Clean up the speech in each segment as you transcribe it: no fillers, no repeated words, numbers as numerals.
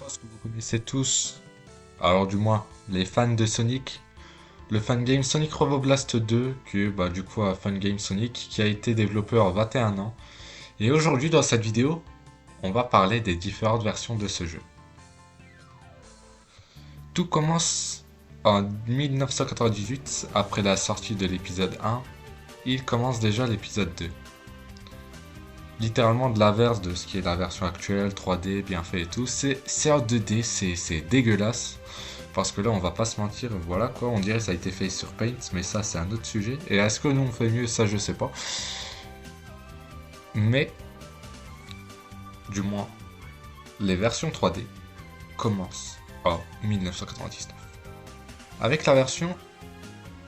pense que vous connaissez tous, alors du moins les fans de Sonic, le fangame Sonic Roboblast 2, qui est du coup un fangame Sonic qui a été développé en 21 ans. Et aujourd'hui dans cette vidéo, on va parler des différentes versions de ce jeu. Tout commence en 1998, après la sortie de l'épisode 1, il commence déjà l'épisode 2. Littéralement de l'inverse de ce qui est la version actuelle, 3D, bien fait et tout. C'est en 2D, c'est dégueulasse. Parce que là, on va pas se mentir, voilà quoi, on dirait que ça a été fait sur Paint, mais ça c'est un autre sujet. Et est-ce que nous on fait mieux, ça je sais pas. Mais, du moins, les versions 3D commencent en 1999. Avec la version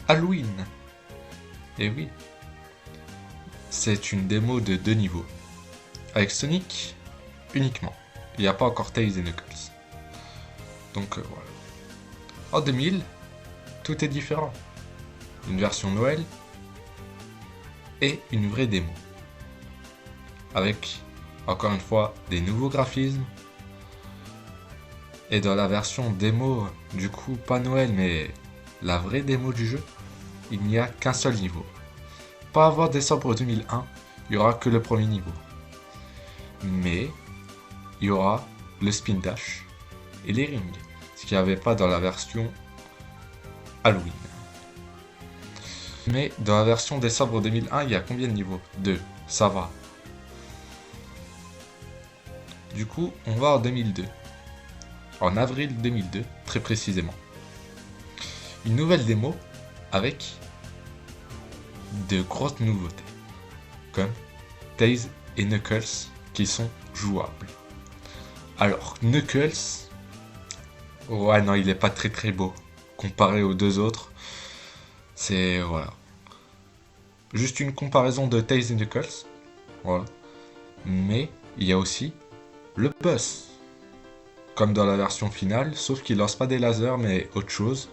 Halloween. Et oui, c'est une démo de 2 niveaux. Avec Sonic uniquement. Il n'y a pas encore Tails et Knuckles. Donc voilà. En 2000, tout est différent. Une version Noël et une vraie démo. Avec, encore une fois, des nouveaux graphismes. Et dans la version démo, du coup, pas Noël, mais la vraie démo du jeu, il n'y a qu'un seul niveau. Pas avant décembre 2001, il n'y aura que le premier niveau. Mais, il y aura le spin dash et les rings. Ce qu'il n'y avait pas dans la version Halloween. Mais dans la version décembre 2001, il y a combien de niveaux? 2, ça va. Du coup, on va en 2002. En avril 2002, très précisément. Une nouvelle démo avec de grosses nouveautés. Comme Tails et Knuckles qui sont jouables. Alors, Knuckles... ouais non, il est pas très beau. Comparé aux deux autres. C'est... voilà. Juste une comparaison de Tails et Knuckles. Voilà. Mais il y a aussi le boss. Comme dans la version finale, sauf qu'il lance pas des lasers mais autre chose.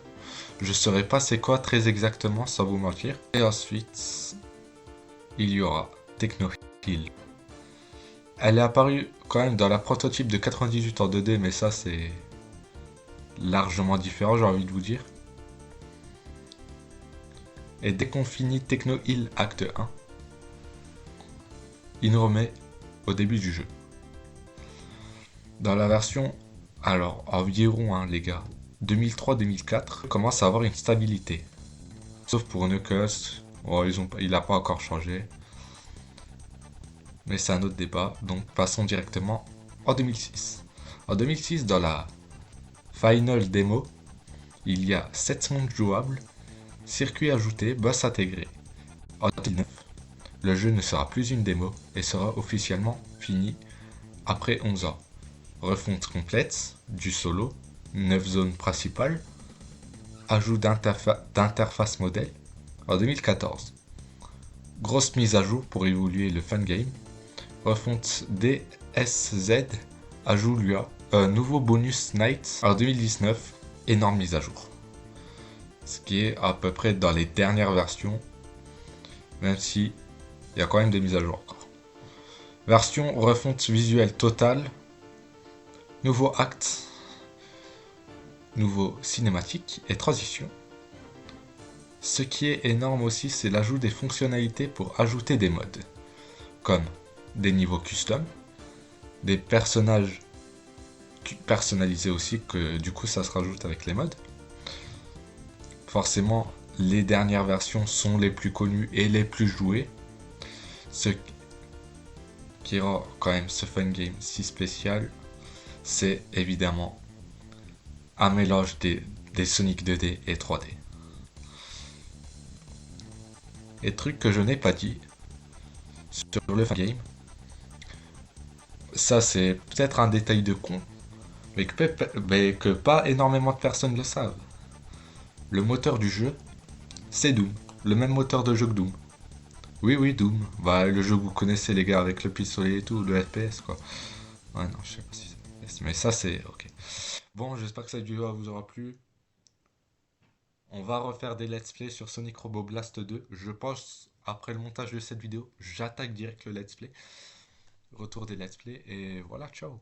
Je saurais pas c'est quoi très exactement sans vous mentir. Et ensuite, il y aura Techno Hill. Elle est apparue quand même dans la prototype de 98 en 2D, mais ça c'est largement différent, j'ai envie de vous dire. Et dès qu'on finit Techno Hill Acte 1, il nous remet au début du jeu. Dans la version, alors environ les gars, 2003-2004, commence à avoir une stabilité. Sauf pour Knuckles, il n'a pas encore changé. Mais c'est un autre débat, donc passons directement en 2006. En 2006, dans la Final Demo, il y a 7 mondes jouables, circuits ajoutés, boss intégrés. En 2009, le jeu ne sera plus une démo et sera officiellement fini après 11 ans. Refonte complète du solo, 9 zones principales, ajout d'interface modèle en 2014. Grosse mise à jour pour évoluer le fangame. Refonte DSZ, ajout Lua, nouveau bonus Night en 2019, énorme mise à jour. Ce qui est à peu près dans les dernières versions, même si il y a quand même des mises à jour encore. Version refonte visuelle totale, nouveau acte, nouveau cinématique et transition. Ce qui est énorme aussi, c'est l'ajout des fonctionnalités pour ajouter des modes, comme des niveaux custom, des personnages personnalisés aussi, que du coup ça se rajoute avec les modes. Forcément, les dernières versions sont les plus connues et les plus jouées, ce qui rend quand même ce fangame si spécial, c'est évidemment un mélange des Sonic 2D et 3D. Et truc que je n'ai pas dit sur le fangame, ça c'est peut-être un détail de con, mais que pas énormément de personnes le savent. Le moteur du jeu, c'est Doom, le même moteur de jeu que Doom. Oui, Doom, le jeu que vous connaissez les gars avec le pistolet et tout, le FPS quoi. Ouais non, je sais pas si c'est FPS, mais ça c'est ok. Bon, j'espère que cette vidéo vous aura plu. On va refaire des let's play sur Sonic Robo Blast 2. Je pense, après le montage de cette vidéo, j'attaque direct le let's play. Retour des let's play et voilà, ciao.